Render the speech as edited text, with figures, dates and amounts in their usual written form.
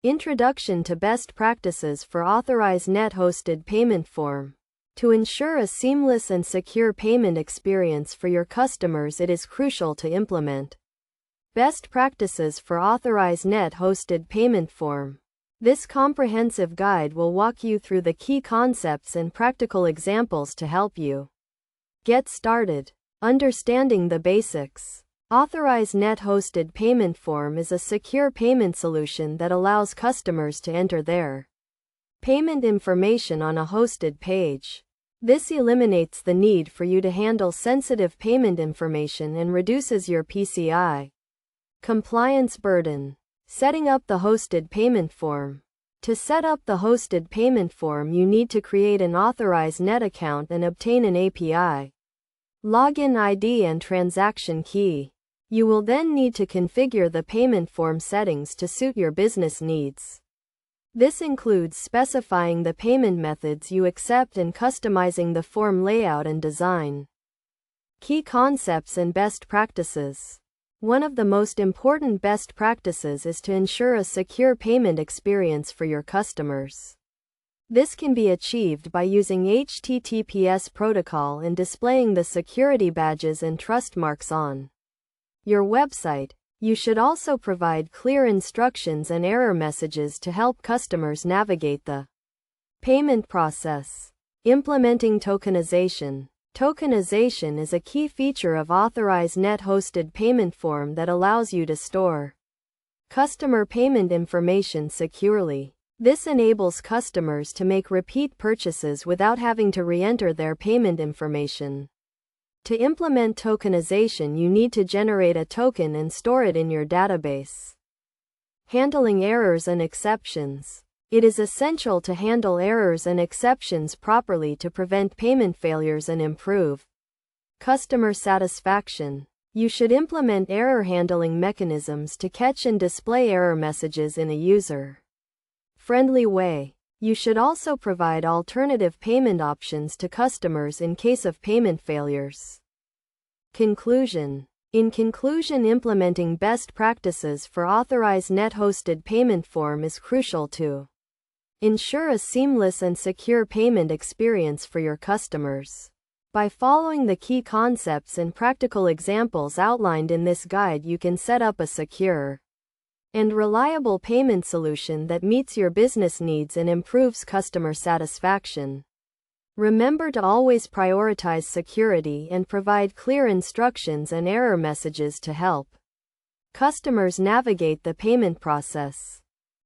Introduction to Best Practices for Authorize Net-Hosted Payment Form. To ensure a seamless and secure payment experience for your customers, it is crucial to implement best practices for Authorize Net-Hosted Payment Form. This comprehensive guide will walk you through the key concepts and practical examples to help you get started. Understanding the basics. Authorize Net-Hosted Payment Form is a secure payment solution that allows customers to enter their payment information on a hosted page. This eliminates the need for you to handle sensitive payment information and reduces your PCI compliance burden. Setting up the hosted payment form. To set up the hosted payment form, you need to create an Authorize Net account and obtain an API login ID and transaction key. You will then need to configure the payment form settings to suit your business needs. This includes specifying the payment methods you accept and customizing the form layout and design. Key concepts and best practices. One of the most important best practices is to ensure a secure payment experience for your customers. This can be achieved by using HTTPS protocol and displaying the security badges and trust marks on your website. You should also provide clear instructions and error messages to help customers navigate the payment process. Implementing tokenization. Tokenization is a key feature of Authorize Net-Hosted Payment Form that allows you to store customer payment information securely. This enables customers to make repeat purchases without having to re-enter their payment information. To implement tokenization, you need to generate a token and store it in your database. Handling errors and exceptions. It is essential to handle errors and exceptions properly to prevent payment failures and improve customer satisfaction. You should implement error handling mechanisms to catch and display error messages in a user-friendly way. You should also provide alternative payment options to customers in case of payment failures. Conclusion. In conclusion, implementing best practices for Authorize Net-Hosted Payment Form is crucial to ensure a seamless and secure payment experience for your customers. By following the key concepts and practical examples outlined in this guide, you can set up a secure and reliable payment solution that meets your business needs and improves customer satisfaction. Remember to always prioritize security and provide clear instructions and error messages to help customers navigate the payment process.